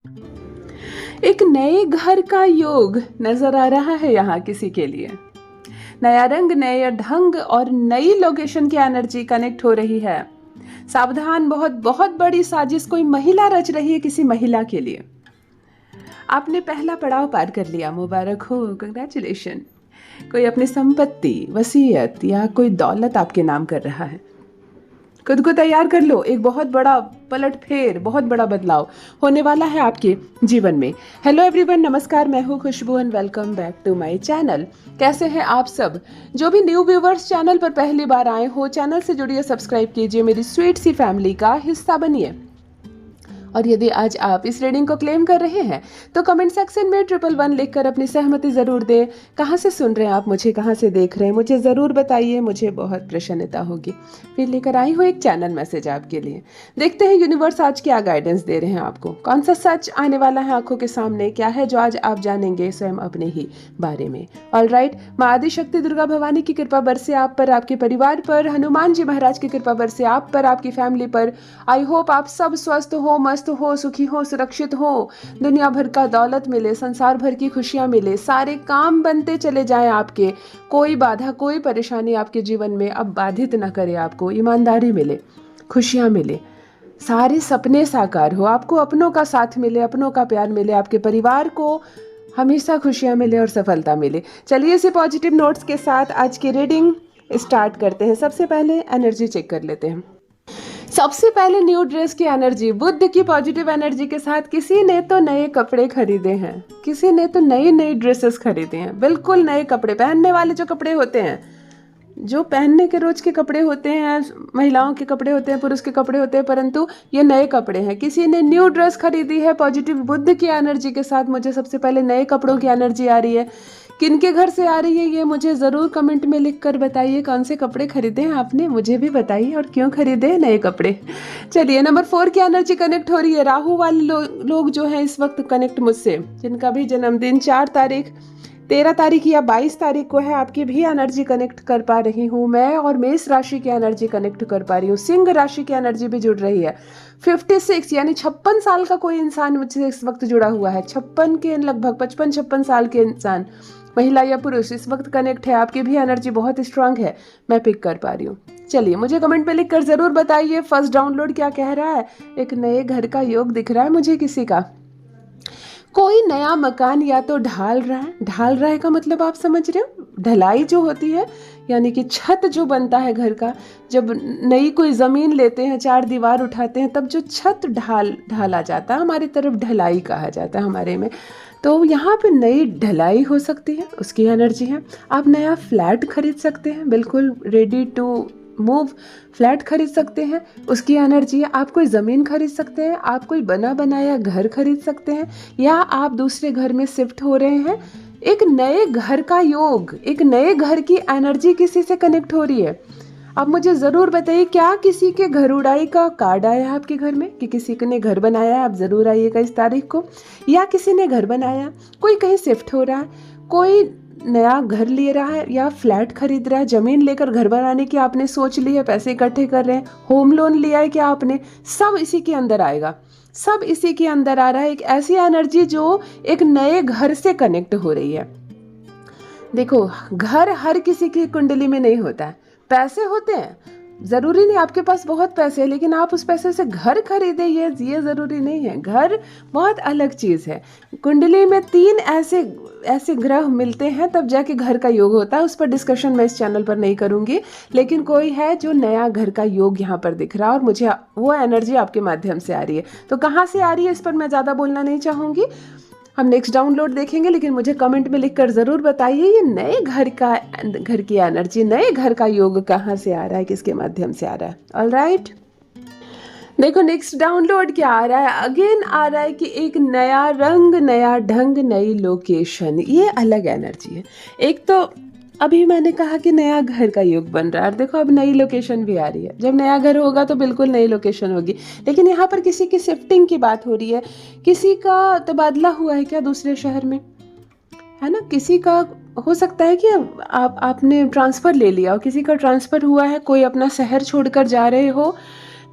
एक नए घर का योग नजर आ रहा है यहाँ किसी के लिए। नया रंग, नया ढंग और नई लोकेशन की एनर्जी कनेक्ट हो रही है। सावधान, बहुत बहुत बड़ी साजिश कोई महिला रच रही है किसी महिला के लिए। आपने पहला पड़ाव पार कर लिया, मुबारक हो, कंग्रेचुलेशन। कोई अपनी संपत्ति, वसीयत या कोई दौलत आपके नाम कर रहा है। खुद को तैयार कर लो, एक बहुत बड़ा पलट फेर, बहुत बड़ा बदलाव होने वाला है आपके जीवन में। हेलो एवरीवन, नमस्कार, मैं हूँ Khushboo and welcome back to my channel. कैसे हैं आप सब? जो भी न्यू व्यूवर्स चैनल पर पहली बार आए हो, चैनल से जुड़िए, सब्सक्राइब कीजिए, मेरी स्वीट सी फैमिली का हिस्सा बनिए। और यदि आज आप इस रीडिंग को क्लेम कर रहे हैं तो कमेंट सेक्शन में 111 लिखकर अपनी सहमति ज़रूर दें। कहाँ से सुन रहे हैं आप मुझे, कहाँ से देख रहे हैं, मुझे ज़रूर बताइए, मुझे बहुत प्रसन्नता होगी। फिर लेकर आई हूँ एक चैनल मैसेज आपके लिए। देखते हैं यूनिवर्स आज क्या गाइडेंस दे रहे हैं आपको। कौन सा सच आने वाला है आंखों के सामने, क्या है जो आज आप जानेंगे स्वयं अपने ही बारे में। ऑलराइट, माँ आदि शक्ति दुर्गा भवानी की कृपा बरसे आप पर, आपके परिवार पर, हनुमान जी महाराज की कृपा बरसे आप पर, आपकी फैमिली पर। आई होप आप सब स्वस्थ हो, मस्त हो, सुखी हो, सुरक्षित हो, दुनिया भर का दौलत मिले, संसार भर की खुशियां मिले, सारे काम बनते चले जाएं आपके, कोई बाधा, कोई परेशानी आपके जीवन में अब बाधित ना करे आपको, ईमानदारी मिले, खुशियां मिले, सारे सपने साकार हो, आपको अपनों का साथ मिले, अपनों का प्यार मिले, आपके परिवार को हमेशा खुशियां मिले और सफलता मिले। चलिए इसी पॉजिटिव नोट्स के साथ आज की रीडिंग स्टार्ट करते हैं। सबसे पहले एनर्जी चेक कर लेते हैं। सबसे पहले न्यू ड्रेस की एनर्जी, बुध की पॉजिटिव एनर्जी के साथ किसी ने तो नए कपड़े खरीदे हैं, किसी ने तो नई नई ड्रेसेस खरीदे हैं, बिल्कुल नए कपड़े, पहनने वाले जो कपड़े होते हैं, जो पहनने के रोज के कपड़े होते हैं, महिलाओं के कपड़े होते हैं, पुरुष के कपड़े होते हैं, परंतु ये नए कपड़े हैं। किसी ने न्यू ड्रेस खरीदी है पॉजिटिव बुध की एनर्जी के साथ। मुझे सबसे पहले नए कपड़ों की एनर्जी आ रही है। किनके घर से आ रही है ये मुझे ज़रूर कमेंट में लिख कर बताइए। कौन से कपड़े खरीदे हैं आपने, मुझे भी बताइए, और क्यों खरीदे हैं नए कपड़े। चलिए, नंबर 4 की एनर्जी कनेक्ट हो रही है। राहु वाले लोग जो हैं इस वक्त कनेक्ट मुझसे, जिनका भी जन्मदिन 4 तारीख, 13 तारीख या 22 तारीख को है, आपकी भी एनर्जी कनेक्ट कर पा रही हूँ मैं, और मेष राशि की एनर्जी कनेक्ट कर पा रही हूँ। सिंह राशि की एनर्जी भी जुड़ रही है। 56 यानी 56 साल का कोई इंसान मुझसे इस वक्त जुड़ा हुआ है। 56 के लगभग 55-56 साल के इंसान, महिला या पुरुष, इस वक्त कनेक्ट है। आपकी भी एनर्जी बहुत स्ट्रांग है, मैं पिक कर पा रही हूँ। चलिए, मुझे कमेंट पे लिखकर जरूर बताइए फर्स्ट डाउनलोड क्या कह रहा है। एक नए घर का योग दिख रहा है मुझे किसी का। कोई नया मकान या तो ढाल रहा है। ढाल रहा है का मतलब आप समझ रहे हो, ढलाई जो होती है, यानी कि छत जो बनता है घर का। जब नई कोई ज़मीन लेते हैं, 4 दीवार उठाते हैं, तब जो छत ढाला जाता है, हमारी तरफ ढलाई कहा जाता है हमारे में। तो यहाँ पे नई ढलाई हो सकती है, उसकी एनर्जी है। आप नया फ्लैट खरीद सकते हैं, बिल्कुल रेडी टू मूव फ्लैट खरीद सकते हैं, उसकी एनर्जी है। आप कोई ज़मीन खरीद सकते हैं, आप कोई बना बनाया घर खरीद सकते हैं, या आप दूसरे घर में शिफ्ट हो रहे हैं। एक नए घर का योग, एक नए घर की एनर्जी किसी से कनेक्ट हो रही है। अब मुझे ज़रूर बताइए, क्या किसी के घर उड़ाई का कार्ड आया है आपके घर में, कि किसी ने घर बनाया है? आप ज़रूर आइएगा इस तारीख को। या किसी ने घर बनाया, कोई कहीं शिफ्ट हो रहा है, कोई नया घर ले रहा है या फ्लैट खरीद रहा है, ज़मीन लेकर घर बनाने की आपने सोच ली है, पैसे इकट्ठे कर रहे हैं, होम लोन लिया है क्या आपने, सब इसी के अंदर आएगा, सब इसी के अंदर आ रहा है। एक ऐसी एनर्जी जो एक नए घर से कनेक्ट हो रही है। देखो, घर हर किसी की कुंडली में नहीं होता है। पैसे होते हैं, ज़रूरी नहीं आपके पास बहुत पैसे है लेकिन आप उस पैसे से घर खरीदे, ये ज़रूरी नहीं है। घर बहुत अलग चीज़ है। कुंडली में 3 ऐसे ग्रह मिलते हैं तब जाके घर का योग होता है। उस पर डिस्कशन मैं इस चैनल पर नहीं करूँगी, लेकिन कोई है जो नया घर का योग यहाँ पर दिख रहा है, और मुझे वो एनर्जी आपके माध्यम से आ रही है। तो कहाँ से आ रही है इस पर मैं ज़्यादा बोलना नहीं चाहूँगी, हम नेक्स्ट डाउनलोड देखेंगे। लेकिन मुझे कमेंट में लिखकर ज़रूर बताइए ये नए घर की एनर्जी, नए घर का योग कहाँ से आ रहा है, किसके माध्यम से आ रहा है। ऑलराइट, देखो नेक्स्ट डाउनलोड क्या आ रहा है। अगेन आ रहा है कि एक नया रंग, नया ढंग, नई लोकेशन, ये अलग एनर्जी है। एक तो अभी मैंने कहा कि नया घर का योग बन रहा है, और देखो अब नई लोकेशन भी आ रही है। जब नया घर होगा तो बिल्कुल नई लोकेशन होगी। लेकिन यहाँ पर किसी की शिफ्टिंग की बात हो रही है, किसी का तबादला हुआ है क्या दूसरे शहर में, है ना। किसी का हो सकता है कि आपने ट्रांसफ़र ले लिया हो, किसी का ट्रांसफ़र हुआ है, कोई अपना शहर छोड़कर जा रहे हो,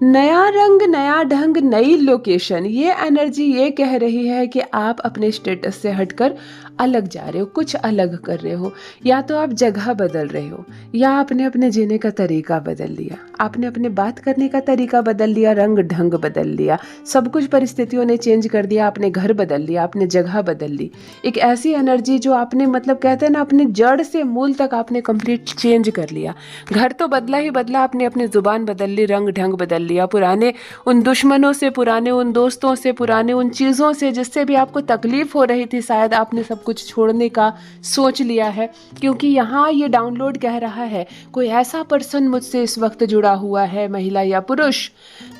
नया रंग, नया ढंग, नई लोकेशन, ये एनर्जी ये कह रही है कि आप अपने स्टेटस से हटकर अलग जा रहे हो, कुछ अलग कर रहे हो। या तो आप जगह बदल रहे हो, या आपने अपने जीने का तरीका बदल लिया, आपने अपने बात करने का तरीका बदल लिया, रंग ढंग बदल लिया, सब कुछ परिस्थितियों ने चेंज कर दिया, आपने घर बदल लिया, आपने जगह बदल ली। एक ऐसी एनर्जी जो आपने मतलब कहते हैं ना, अपनी जड़ से मूल तक आपने कंप्लीट चेंज कर लिया। घर तो बदला ही बदला, आपने अपनी जुबान बदल ली, रंग ढंग बदल लिया, पुराने उन दुश्मनों से, पुराने उन दोस्तों से, पुराने उन चीज़ों से जिससे भी आपको तकलीफ हो रही थी, शायद आपने सब कुछ छोड़ने का सोच लिया है। क्योंकि यहाँ ये डाउनलोड कह रहा है कोई ऐसा पर्सन मुझसे इस वक्त जुड़ा हुआ है, महिला या पुरुष।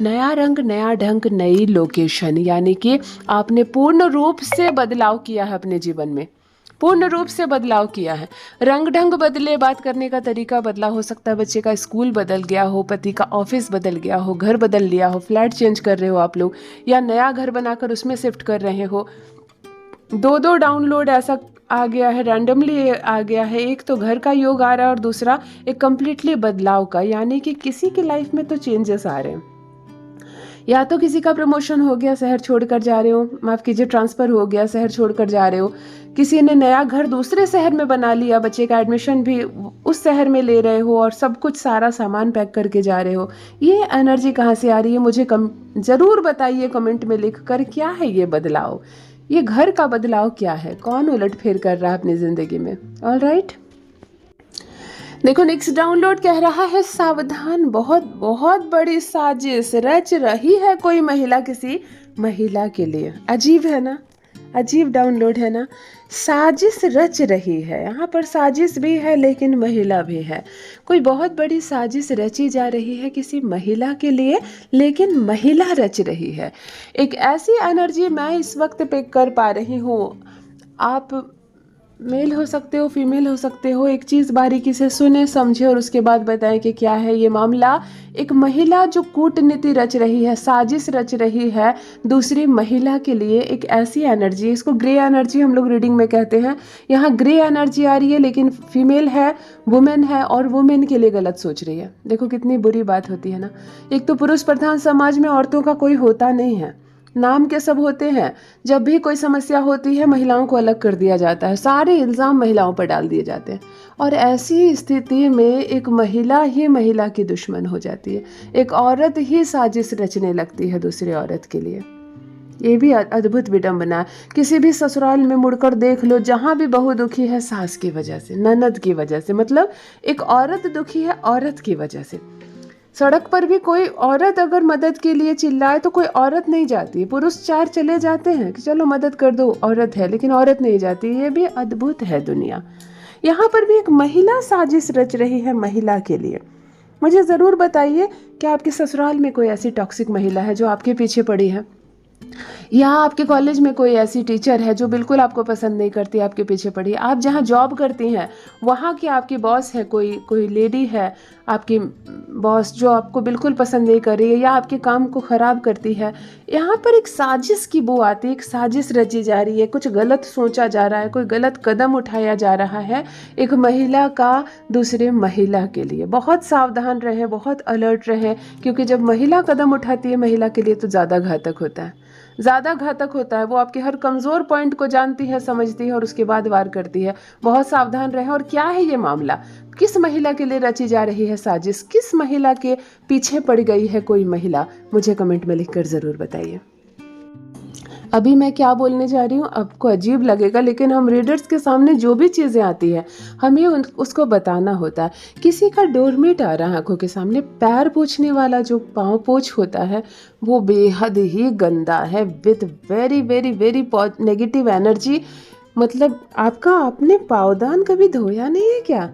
नया रंग, नया ढंग, नई लोकेशन, यानी कि आपने पूर्ण रूप से बदलाव किया है अपने जीवन में, पूर्ण रूप से बदलाव किया है। रंग ढंग बदले, बात करने का तरीका बदला, हो सकता है बच्चे का स्कूल बदल गया हो, पति का ऑफिस बदल गया हो, घर बदल लिया हो, फ्लैट चेंज कर रहे हो आप लोग, या नया घर बनाकर उसमें शिफ्ट कर रहे हो। दो डाउनलोड ऐसा आ गया है, रैंडमली आ गया है। एक तो घर का योग आ रहा है और दूसरा एक कम्प्लीटली बदलाव का, यानी कि किसी की लाइफ में तो चेंजेस आ रहे हैं। या तो किसी का प्रमोशन हो गया, शहर छोड़कर जा रहे हो, माफ़ कीजिए ट्रांसफ़र हो गया, शहर छोड़कर जा रहे हो। किसी ने नया घर दूसरे शहर में बना लिया, बच्चे का एडमिशन भी उस शहर में ले रहे हो और सब कुछ सारा सामान पैक करके जा रहे हो। ये एनर्जी कहाँ से आ रही है मुझे ज़रूर बताइए कमेंट में लिख कर। क्या है ये बदलाव, ये घर का बदलाव क्या है, कौन उलट फेर कर रहा है अपनी ज़िंदगी में। ऑल राइट, देखो नेक्स्ट डाउनलोड कह रहा है सावधान, बहुत बहुत बड़ी साजिश रच रही है कोई महिला किसी महिला के लिए। अजीब है ना, अजीब डाउनलोड है ना। साजिश रच रही है, यहाँ पर साजिश भी है लेकिन महिला भी है। कोई बहुत बड़ी साजिश रची जा रही है किसी महिला के लिए, लेकिन महिला रच रही है। एक ऐसी एनर्जी मैं इस वक्त पिक कर पा रही हूँ। आप मेल हो सकते हो, फीमेल हो सकते हो। एक चीज़ बारीकी से सुने समझे और उसके बाद बताएं कि क्या है ये मामला। एक महिला जो कूटनीति रच रही है, साजिश रच रही है दूसरी महिला के लिए, एक ऐसी एनर्जी, इसको ग्रे एनर्जी हम लोग रीडिंग में कहते हैं। यहाँ ग्रे एनर्जी आ रही है लेकिन फीमेल है, वुमेन है और वुमेन के लिए गलत सोच रही है। देखो कितनी बुरी बात होती है ना। एक तो पुरुष प्रधान समाज में औरतों का कोई होता नहीं है, नाम के सब होते हैं। जब भी कोई समस्या होती है महिलाओं को अलग कर दिया जाता है, सारे इल्ज़ाम महिलाओं पर डाल दिए जाते हैं। और ऐसी स्थिति में एक महिला ही महिला की दुश्मन हो जाती है, एक औरत ही साजिश रचने लगती है दूसरी औरत के लिए। ये भी अद्भुत विडंबना है। किसी भी ससुराल में मुड़कर देख लो, जहाँ भी बहू दुखी है सास की वजह से, ननद की वजह से, मतलब एक औरत दुखी है औरत की वजह से। सड़क पर भी कोई औरत अगर मदद के लिए चिल्लाए तो कोई औरत नहीं जाती, पुरुष चार चले जाते हैं कि चलो मदद कर दो, औरत है, लेकिन औरत नहीं जाती। ये भी अद्भुत है दुनिया। यहाँ पर भी एक महिला साजिश रच रही है महिला के लिए। मुझे ज़रूर बताइए कि आपके ससुराल में कोई ऐसी टॉक्सिक महिला है जो आपके पीछे पड़ी है, या आपके कॉलेज में कोई ऐसी टीचर है जो बिल्कुल आपको पसंद नहीं करती, आपके पीछे पड़ी। आप जहाँ जॉब करती हैं वहाँ की आपकी बॉस है, कोई लेडी है आपकी बॉस जो आपको बिल्कुल पसंद नहीं कर रही है या आपके काम को ख़राब करती है। यहाँ पर एक साजिश की बू आती है, एक साजिश रची जा रही है, कुछ गलत सोचा जा रहा है, कोई गलत कदम उठाया जा रहा है एक महिला का दूसरे महिला के लिए। बहुत सावधान रहें, बहुत अलर्ट रहें, क्योंकि जब महिला कदम उठाती है महिला के लिए तो ज़्यादा घातक होता है, ज़्यादा घातक होता है। वो आपके हर कमज़ोर पॉइंट को जानती है, समझती है और उसके बाद वार करती है। बहुत सावधान रहें। और क्या है ये मामला, किस महिला के लिए रची जा रही है साजिश, किस महिला के पीछे पड़ गई है कोई महिला, मुझे कमेंट में लिखकर ज़रूर बताइए। अभी मैं क्या बोलने जा रही हूँ आपको अजीब लगेगा, लेकिन हम रीडर्स के सामने जो भी चीज़ें आती है हमें उसको बताना होता है। किसी का डोरमेट आ रहा है आंखों के सामने, पैर पोंछने वाला जो पाँव पोंछ होता है वो बेहद ही गंदा है, with very very very negative energy. मतलब आपका आपने पावदान कभी धोया नहीं है क्या?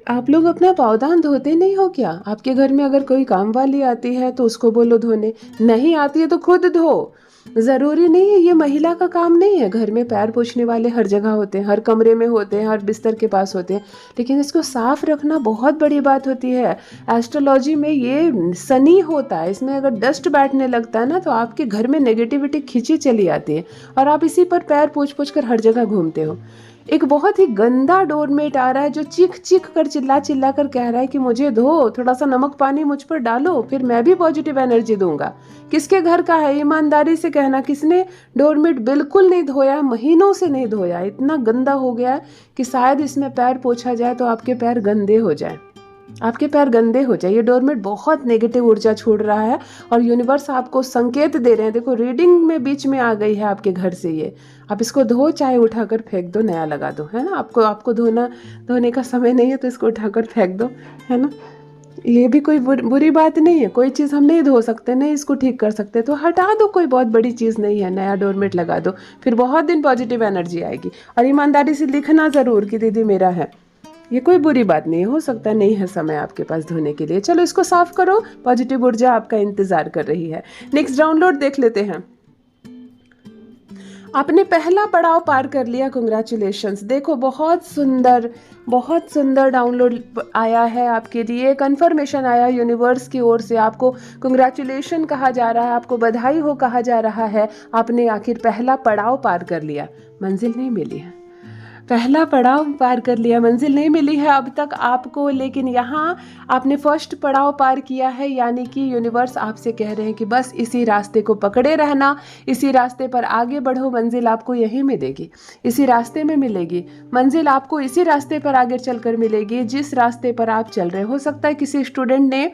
आप लोग अपना पावदान धोते नहीं हो क्या? आपके घर में अगर कोई काम वाली आती है तो उसको बोलो धोने, नहीं आती है तो खुद धो। ज़रूरी नहीं है, ये महिला का काम नहीं है। घर में पैर पोंछने वाले हर जगह होते हैं, हर कमरे में होते हैं, हर बिस्तर के पास होते हैं, लेकिन इसको साफ रखना बहुत बड़ी बात होती है। एस्ट्रोलॉजी में ये शनि होता है, इसमें अगर डस्ट बैठने लगता है ना तो आपके घर में नेगेटिविटी खींची चली आती है और आप इसी पर पैर पोंछ कर हर जगह घूमते हो। एक बहुत ही गंदा डोरमेट आ रहा है जो चीख चीख कर चिल्ला चिल्ला कर कह रहा है कि मुझे धो, थोड़ा सा नमक पानी मुझ पर डालो, फिर मैं भी पॉजिटिव एनर्जी दूंगा। किसके घर का है? ईमानदारी से कहना, किसने डोरमेट बिल्कुल नहीं धोया, महीनों से नहीं धोया, इतना गंदा हो गया है कि शायद इसमें पैर पोछा जाए तो आपके पैर गंदे हो जाए, आपके पैर गंदे हो जाए। ये डोरमेट बहुत नेगेटिव ऊर्जा छोड़ रहा है और यूनिवर्स आपको संकेत दे रहे हैं। देखो रीडिंग में बीच में आ गई है आपके घर से ये, आप इसको धो, चाहे उठाकर फेंक दो, नया लगा दो, है ना। आपको धोने का समय नहीं है तो इसको उठाकर फेंक दो, है ना। ये भी कोई बुरी बात नहीं है। कोई चीज़ हम नहीं धो सकते, नहीं इसको ठीक कर सकते तो हटा दो, कोई बहुत बड़ी चीज़ नहीं है, नया डोरमेट लगा दो, फिर बहुत दिन पॉजिटिव एनर्जी आएगी। और ईमानदारी से लिखना ज़रूर कि दीदी मेरा है, ये कोई बुरी बात नहीं है। हो सकता है नहीं है समय आपके पास धोने के लिए, चलो इसको साफ करो, पॉजिटिव ऊर्जा आपका इंतजार कर रही है। नेक्स्ट डाउनलोड देख लेते हैं। आपने पहला पड़ाव पार कर लिया, कंग्रेचुलेशंस। देखो बहुत सुंदर डाउनलोड आया है आपके लिए, कंफर्मेशन आया यूनिवर्स की ओर से, आपको कंग्रेचुलेशन कहा जा रहा है, आपको बधाई हो कहा जा रहा है। आपने आखिर पहला पड़ाव पार कर लिया, मंजिल नहीं मिली है, पहला पड़ाव पार कर लिया, मंजिल नहीं मिली है अब तक आपको, लेकिन यहाँ आपने फर्स्ट पड़ाव पार किया है। यानी कि यूनिवर्स आपसे कह रहे हैं कि बस इसी रास्ते को पकड़े रहना, इसी रास्ते पर आगे बढ़ो, मंजिल आपको यहीं मिलेगी, इसी रास्ते में मिलेगी मंजिल आपको, इसी रास्ते पर आगे चलकर मिलेगी जिस रास्ते पर आप चल रहे हो। सकता है किसी स्टूडेंट ने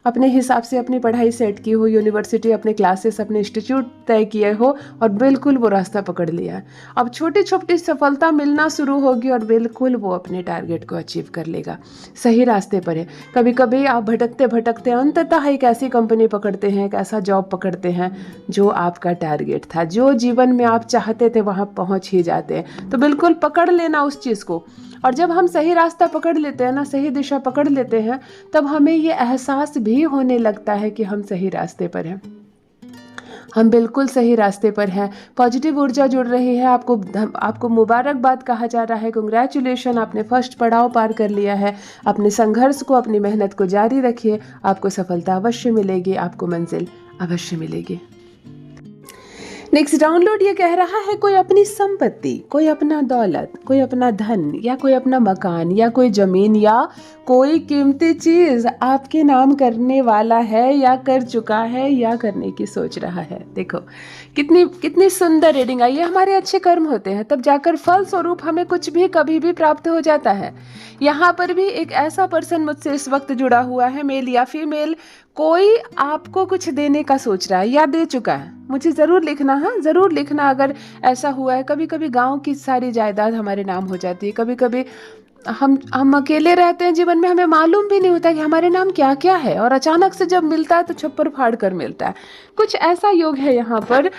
अपने हिसाब से अपनी पढ़ाई सेट की हो, यूनिवर्सिटी, अपने क्लासेस, अपने इंस्टीट्यूट तय किए हो और बिल्कुल वो रास्ता पकड़ लिया है। अब छोटी छोटी सफलता मिलना शुरू होगी और बिल्कुल वो अपने टारगेट को अचीव कर लेगा, सही रास्ते पर है। कभी कभी आप भटकते भटकते अंततः एक ऐसी कंपनी पकड़ते हैं, एक ऐसा जॉब पकड़ते हैं जो आपका टारगेट था, जो जीवन में आप चाहते थे वहाँ पहुँच ही जाते हैं। तो बिल्कुल पकड़ लेना उस चीज़ को। और जब हम सही रास्ता पकड़ लेते हैं ना, सही दिशा पकड़ लेते हैं, तब हमें ये एहसास भी होने लगता है कि हम सही रास्ते पर हैं, हम बिल्कुल सही रास्ते पर हैं। पॉजिटिव ऊर्जा जुड़ रही है, आपको मुबारकबाद कहा जा रहा है, कंग्रेचुलेशन, आपने फर्स्ट पड़ाव पार कर लिया है। अपने संघर्ष को, अपनी मेहनत को जारी रखिए, आपको सफलता अवश्य मिलेगी, आपको मंजिल अवश्य मिलेगी। नेक्स्ट डाउनलोड ये कह रहा है, कोई अपनी संपत्ति, कोई अपना दौलत, कोई अपना धन या कोई अपना मकान या कोई जमीन या कोई कीमती चीज आपके नाम करने वाला है या कर चुका है या करने की सोच रहा है। देखो कितनी सुंदर रीडिंग आई है। हमारे अच्छे कर्म होते हैं तब जाकर फल स्वरूप हमें कुछ भी कभी भी प्राप्त हो जाता है। यहाँ पर भी एक ऐसा पर्सन मुझसे इस वक्त जुड़ा हुआ है, मेल या फीमेल, कोई आपको कुछ देने का सोच रहा है या दे चुका है। मुझे ज़रूर लिखना, हाँ ज़रूर लिखना अगर ऐसा हुआ है। कभी कभी गांव की सारी जायदाद हमारे नाम हो जाती है, कभी कभी हम अकेले रहते हैं जीवन में, हमें मालूम भी नहीं होता कि हमारे नाम क्या क्या है, और अचानक से जब मिलता है तो छप्पर फाड़ कर मिलता है। कुछ ऐसा योग है यहाँ पर,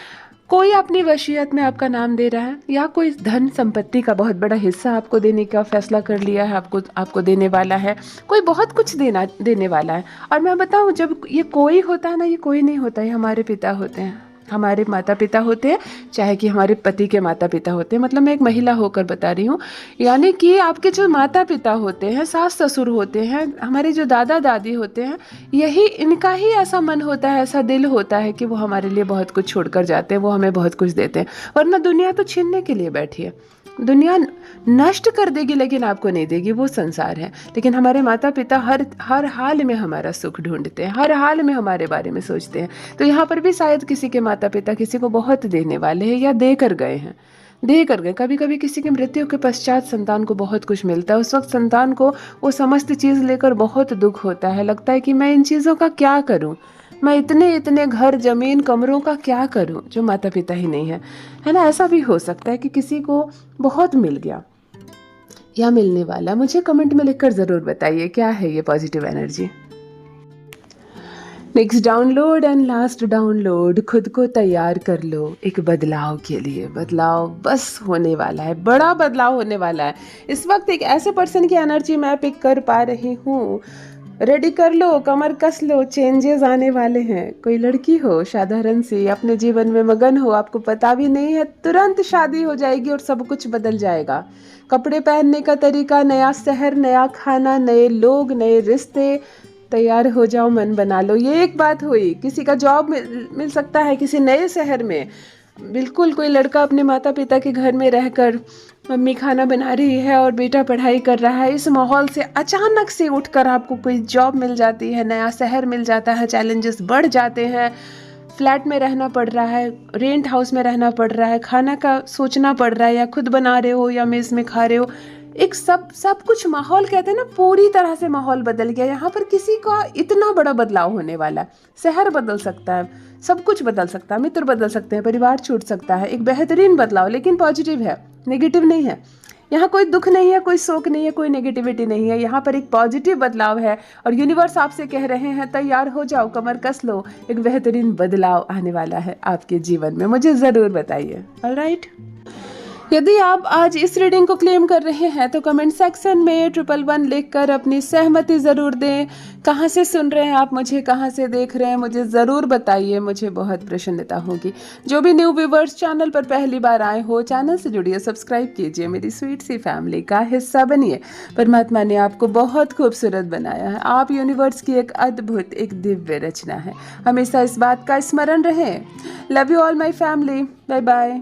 कोई अपनी वसीयत में आपका नाम दे रहा है या कोई धन संपत्ति का बहुत बड़ा हिस्सा आपको देने का फैसला कर लिया है, आपको देने वाला है, कोई बहुत कुछ देने वाला है। और मैं बताऊं, जब ये कोई होता है ना, ये कोई नहीं होता है, हमारे पिता होते हैं, हमारे माता पिता होते हैं, चाहे कि हमारे पति के माता पिता होते हैं। मतलब मैं एक महिला होकर बता रही हूँ, यानी कि आपके जो माता पिता होते हैं, सास ससुर होते हैं, हमारे जो दादा दादी होते हैं, यही इनका ही ऐसा मन होता है, ऐसा दिल होता है कि वो हमारे लिए बहुत कुछ छोड़कर जाते हैं, वो हमें बहुत कुछ देते हैं। वरना दुनिया तो छीनने के लिए बैठी है, दुनिया नष्ट कर देगी लेकिन आपको नहीं देगी, वो संसार है। लेकिन हमारे माता पिता हर हाल में हमारा सुख ढूंढते हैं, हर हाल में हमारे बारे में सोचते हैं। तो यहाँ पर भी शायद किसी के माता पिता किसी को बहुत देने वाले हैं या दे कर गए हैं, दे कर गए। कभी कभी किसी की मृत्यु के पश्चात संतान को बहुत कुछ मिलता है, उस वक्त संतान को वो समस्त चीज़ लेकर बहुत दुख होता है, लगता है कि मैं इन चीज़ों का क्या करूँ, मैं इतने घर जमीन कमरों का क्या करूं, जो माता पिता ही नहीं है ना। ऐसा भी हो सकता है कि किसी को बहुत मिल गया या मिलने वाला। मुझे कमेंट में लिखकर ज़रूर बताइए क्या है ये positive energy. Next download and last download, खुद को तैयार कर लो एक बदलाव के लिए। बदलाव बस होने वाला है, बड़ा बदलाव होने वाला है। इस वक्त एक ऐसे पर्सन की एनर्जी मैं पिक कर पा रही हूँ, रेडी कर लो, कमर कस लो, चेंजेस आने वाले हैं। कोई लड़की हो साधारण सी, अपने जीवन में मगन हो, आपको पता भी नहीं है, तुरंत शादी हो जाएगी और सब कुछ बदल जाएगा। कपड़े पहनने का तरीका, नया शहर, नया खाना, नए लोग, नए रिश्ते, तैयार हो जाओ, मन बना लो। ये एक बात हुई। किसी का जॉब मिल सकता है किसी नए शहर में, बिल्कुल कोई लड़का अपने माता पिता के घर में रहकर मम्मी खाना बना रही है और बेटा पढ़ाई कर रहा है, इस माहौल से अचानक से उठकर आपको कोई जॉब मिल जाती है, नया शहर मिल जाता है, चैलेंजेस बढ़ जाते हैं, फ्लैट में रहना पड़ रहा है, रेंट हाउस में रहना पड़ रहा है, खाना का सोचना पड़ रहा है, या खुद बना रहे हो या मेस में खा रहे हो, एक सब कुछ माहौल कहते हैं ना, पूरी तरह से माहौल बदल गया। यहाँ पर किसी का इतना बड़ा बदलाव होने वाला है। शहर बदल सकता है, सब कुछ बदल सकता है, मित्र बदल सकते हैं, परिवार छूट सकता है। एक बेहतरीन बदलाव, लेकिन पॉजिटिव है, नेगेटिव नहीं है। यहाँ कोई दुख नहीं है, कोई शोक नहीं है, कोई नेगेटिविटी नहीं है। यहाँ पर एक पॉजिटिव बदलाव है और यूनिवर्स आपसे कह रहे हैं तैयार हो जाओ, कमर कस लो, एक बेहतरीन बदलाव आने वाला है आपके जीवन में। मुझे ज़रूर बताइए। ऑलराइट, यदि आप आज इस रीडिंग को क्लेम कर रहे हैं तो कमेंट सेक्शन में 111 लिखकर अपनी सहमति ज़रूर दें। कहाँ से सुन रहे हैं आप मुझे, कहाँ से देख रहे हैं, मुझे ज़रूर बताइए, मुझे बहुत प्रसन्नता होगी। जो भी न्यू व्यूवर्स चैनल पर पहली बार आए हो, चैनल से जुड़िए, सब्सक्राइब कीजिए, मेरी स्वीट सी फैमिली का हिस्सा बनिए। परमात्मा ने आपको बहुत खूबसूरत बनाया है, आप यूनिवर्स की एक अद्भुत, एक दिव्य रचना है। हमेशा इस बात का स्मरण रहे। Love you all my family, bye bye.